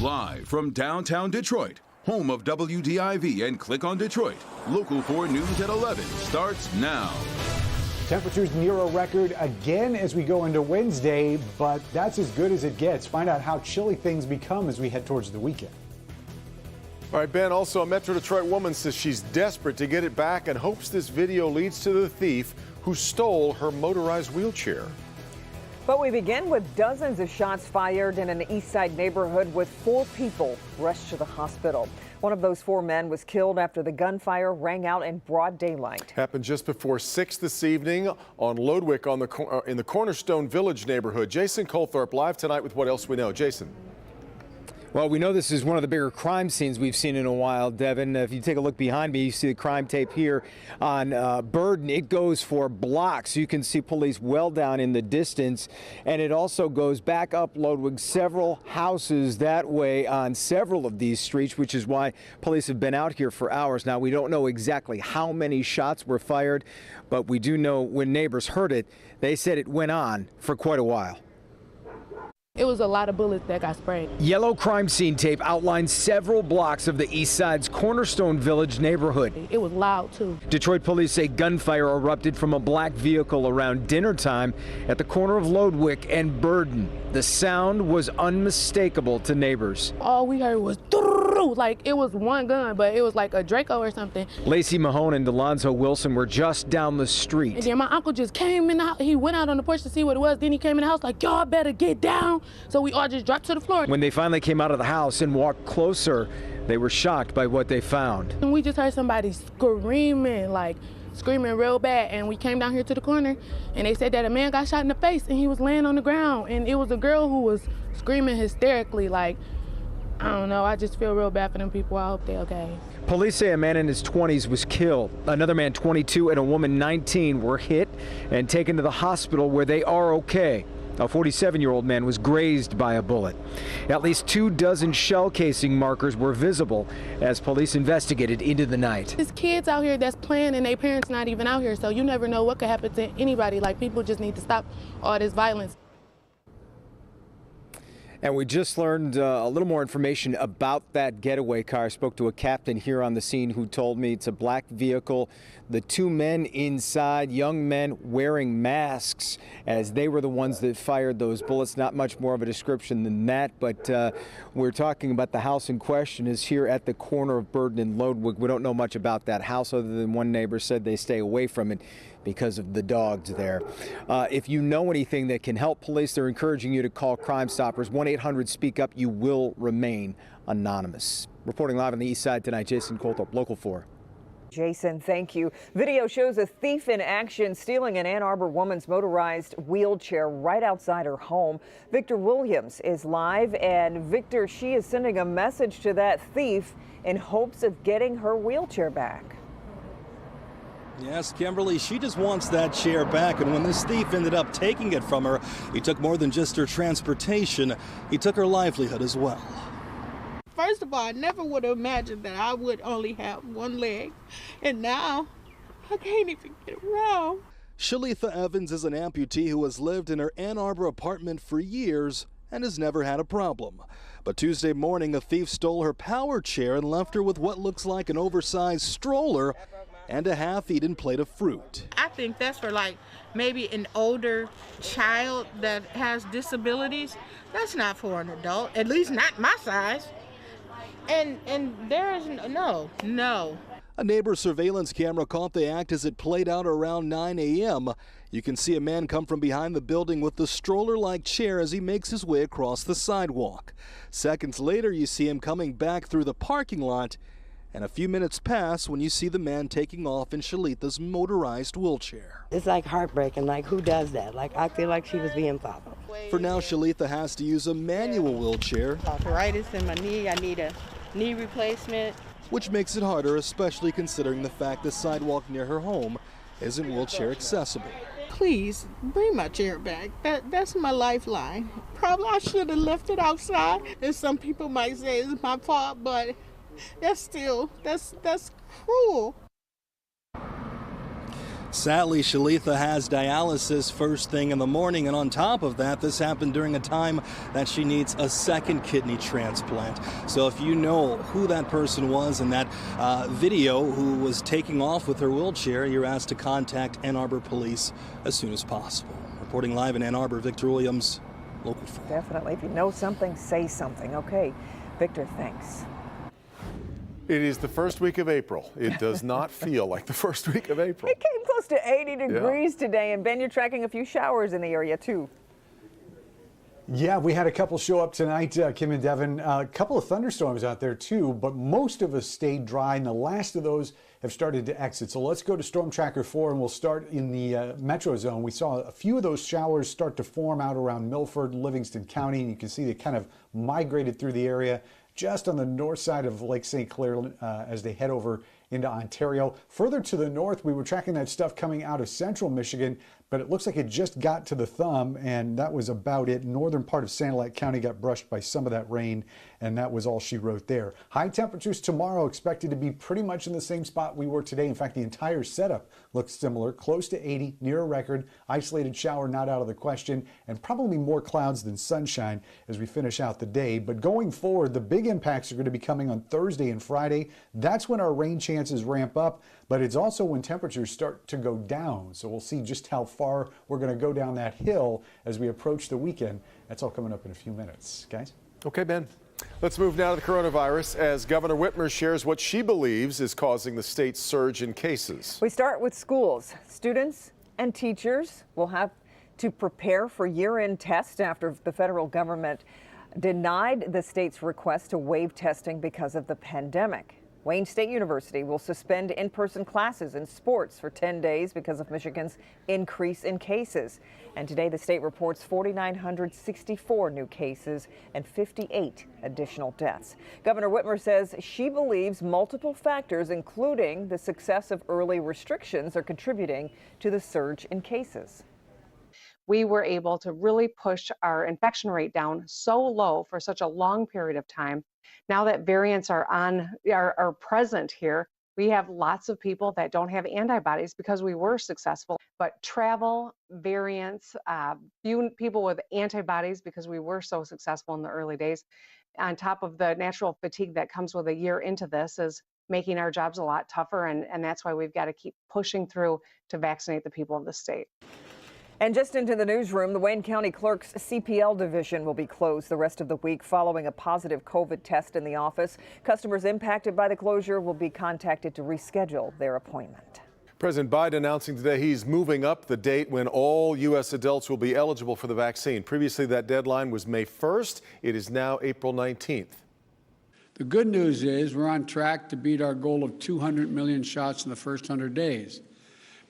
Live from downtown Detroit, home of WDIV and Click on Detroit, Local 4 News at 11 starts now. Temperatures near a record again as we go into Wednesday, but that's as good as it gets. Find out how chilly things become as we head towards the weekend. All right, Ben, also a Metro Detroit woman says she's desperate to get it back and hopes this video leads to the thief who stole her motorized wheelchair. But we begin with dozens of shots fired in an East Side neighborhood with 4 people rushed to the hospital. One of those 4 men was killed after the gunfire rang out in broad daylight. Happened just before 6 this evening on Lodwick in the Cornerstone Village neighborhood. Jason Colthorpe live tonight with what else we know. Jason. Well, we know this is one of the bigger crime scenes we've seen in a while, Devin. If you take a look behind me, you see the crime tape here on Burden. It goes for blocks. You can see police well down in the distance, and it also goes back up Lodwick, several houses that way on several of these streets, which is why police have been out here for hours. Now, we don't know exactly how many shots were fired, but we do know when neighbors heard it, they said it went on for quite a while. It was a lot of bullets that got sprayed. Yellow crime scene tape outlines several blocks of the East Side's Cornerstone Village neighborhood. It was loud, too. Detroit police say gunfire erupted from a black vehicle around dinner time at the corner of Lodwick and Burden. The sound was unmistakable to neighbors. All we heard was like it was one gun, but it was like a Draco or something. Lacey Mahone and Delonzo Wilson were just down the street. And then my uncle just came in the house. He went out on the porch to see what it was. Then he came in the house like, y'all better get down. So we all just dropped to the floor. When they finally came out of the house and walked closer, they were shocked by what they found. And we just heard somebody screaming, like screaming real bad. And we came down here to the corner and they said that a man got shot in the face and he was laying on the ground. And it was a girl who was screaming hysterically, like, I don't know, I just feel real bad for them people. I hope they're okay. Police say a man in his 20s was killed. Another man, 22, and a woman, 19, were hit and taken to the hospital where they are okay. A 47-year-old man was grazed by a bullet. At least 24 shell casing markers were visible as police investigated into the night. There's kids out here that's playing and their parents not even out here, so you never know what could happen to anybody. Like, people just need to stop all this violence. And we just learned a little more information about that getaway car. I spoke to a captain here on the scene who told me it's a black vehicle. The 2 men inside, young men wearing masks, as they were the ones that fired those bullets. Not much more of a description than that, but we're talking about the house in question is here at the corner of Burden and Lodwick. We don't know much about that house other than one neighbor said they stay away from it because of the dogs there. If you know anything that can help police, they're encouraging you to call Crime Stoppers. 1-800-SPEAK-UP. You will remain anonymous. Reporting live on the East Side tonight, Jason Colthorpe, Local 4. Jason, thank you. Video shows a thief in action stealing an Ann Arbor woman's motorized wheelchair right outside her home. Victor Williams is live, and Victor, she is sending a message to that thief in hopes of getting her wheelchair back. Yes, Kimberly, she just wants that chair back, and when this thief ended up taking it from her, he took more than just her transportation, he took her livelihood as well. First of all, I never would have imagined that I would only have one leg, and now I can't even get around. Shalitha Evans is an amputee who has lived in her Ann Arbor apartment for years and has never had a problem. But Tuesday morning, a thief stole her power chair and left her with what looks like an oversized stroller and a half-eaten plate of fruit. I think that's for like maybe an older child that has disabilities. That's not for an adult, at least not my size. And there's no. A neighbor's surveillance camera caught the act as it played out around 9 a.m. You can see a man come from behind the building with the stroller-like chair as he makes his way across the sidewalk. Seconds later, you see him coming back through the parking lot, and a few minutes pass when you see the man taking off in Shalitha's motorized wheelchair. It's like heartbreaking, like who does that? Like I feel like she was being followed. For now, Shalitha has to use a manual wheelchair. Arthritis in my knee, I need a knee replacement. Which makes it harder, especially considering the fact the sidewalk near her home isn't wheelchair accessible. Please bring my chair back. That's my lifeline. Probably I should have left it outside. And some people might say it's my fault, but that's cruel. Sadly, Shalitha has dialysis first thing in the morning, and on top of that, this happened during a time that she needs a second kidney transplant. So if you know who that person was in that video who was taking off with her wheelchair, you're asked to contact Ann Arbor Police as soon as possible. Reporting live in Ann Arbor, Victor Williams, Local 4. Definitely. If you know something, say something. Okay. Victor, thanks. It is the first week of April. It does not feel like the first week of April. It came close to 80 degrees today, and Ben, you're tracking a few showers in the area too. Yeah, we had a couple show up tonight, Kim and Devin. A couple of thunderstorms out there too, but most of us stayed dry, and the last of those have started to exit. So let's go to Storm Tracker 4, and we'll start in the metro zone. We saw a few of those showers start to form out around Milford, Livingston County, and you can see they kind of migrated through the area just on the north side of Lake St. Clair as they head over into Ontario. Further to the north, we were tracking that stuff coming out of central Michigan, but it looks like it just got to the thumb, and that was about it. Northern part of Sanilac County got brushed by some of that rain, and that was all she wrote there. High temperatures tomorrow expected to be pretty much in the same spot we were today. In fact, the entire setup looks similar, close to 80, near a record. Isolated shower not out of the question, and probably more clouds than sunshine as we finish out the day. But going forward, the big impacts are going to be coming on Thursday and Friday. That's when our rain chances ramp up, but it's also when temperatures start to go down. So we'll see just how far we're going to go down that hill as we approach the weekend. That's all coming up in a few minutes, guys. Okay, Ben. Let's move now to the coronavirus as Governor Whitmer shares what she believes is causing the state's surge in cases. We start with schools. Students and teachers will have to prepare for year-end tests after the federal government denied the state's request to waive testing because of the pandemic. Wayne State University will suspend in-person classes and sports for 10 days because of Michigan's increase in cases. And today the state reports 4,964 new cases and 58 additional deaths. Governor Whitmer says she believes multiple factors, including the success of early restrictions, are contributing to the surge in cases. We were able to really push our infection rate down so low for such a long period of time. Now that variants are present here, we have lots of people that don't have antibodies because we were successful. But travel, variants, few people with antibodies because we were so successful in the early days, on top of the natural fatigue that comes with a year into this, is making our jobs a lot tougher. And that's why we've got to keep pushing through to vaccinate the people of the state. And just into the newsroom, the Wayne County Clerk's CPL division will be closed the rest of the week following a positive COVID test in the office. Customers impacted by the closure will be contacted to reschedule their appointment. President Biden announcing today he's moving up the date when all U.S. adults will be eligible for the vaccine. Previously, that deadline was May 1st. It is now April 19th. The good news is we're on track to beat our goal of 200 million shots in the first 100 days.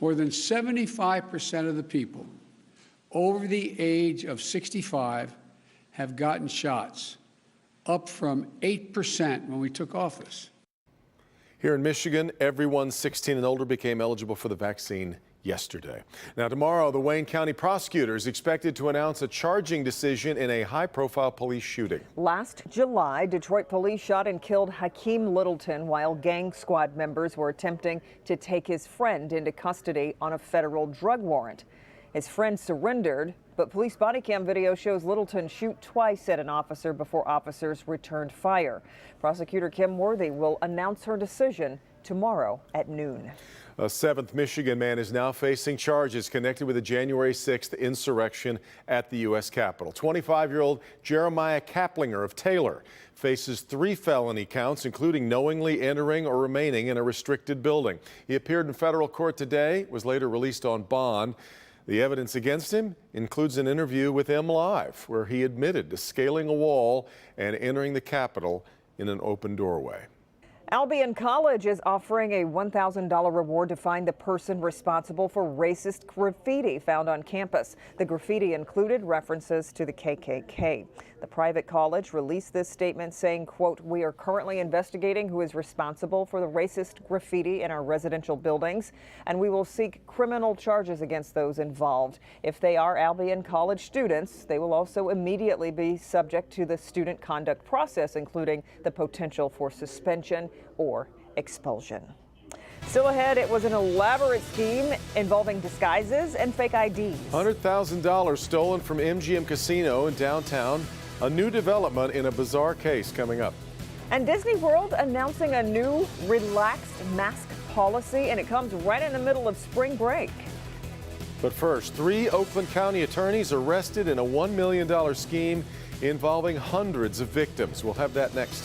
More than 75% of the people over the age of 65 have gotten shots, up from 8% when we took office. Here in Michigan, everyone 16 and older became eligible for the vaccine yesterday. Now, tomorrow, the Wayne County prosecutor is expected to announce a charging decision in a high-profile police shooting. Last July, Detroit police shot and killed Hakeem Littleton while gang squad members were attempting to take his friend into custody on a federal drug warrant. His friend surrendered, but police body cam video shows Littleton shoot twice at an officer before officers returned fire. Prosecutor Kim Worthy will announce her decision tomorrow at noon. A 7th Michigan man is now facing charges connected with the January 6th insurrection at the U.S. Capitol. 25-year-old Jeremiah Kaplinger of Taylor faces 3 felony counts, including knowingly entering or remaining in a restricted building. He appeared in federal court today, was later released on bond. The evidence against him includes an interview with MLive, where he admitted to scaling a wall and entering the Capitol in an open doorway. Albion College is offering a $1,000 reward to find the person responsible for racist graffiti found on campus. The graffiti included references to the KKK. The private college released this statement saying, quote, "We are currently investigating who is responsible for the racist graffiti in our residential buildings, and we will seek criminal charges against those involved. If they are Albion College students, they will also immediately be subject to the student conduct process, including the potential for suspension or expulsion." Still ahead, it was an elaborate scheme involving disguises and fake IDs. $100,000 stolen from MGM Casino in downtown. A new development in a bizarre case coming up. And Disney World announcing a new relaxed mask policy, and it comes right in the middle of spring break. But first, 3 Oakland County attorneys arrested in a $1 million scheme involving hundreds of victims. We'll have that next.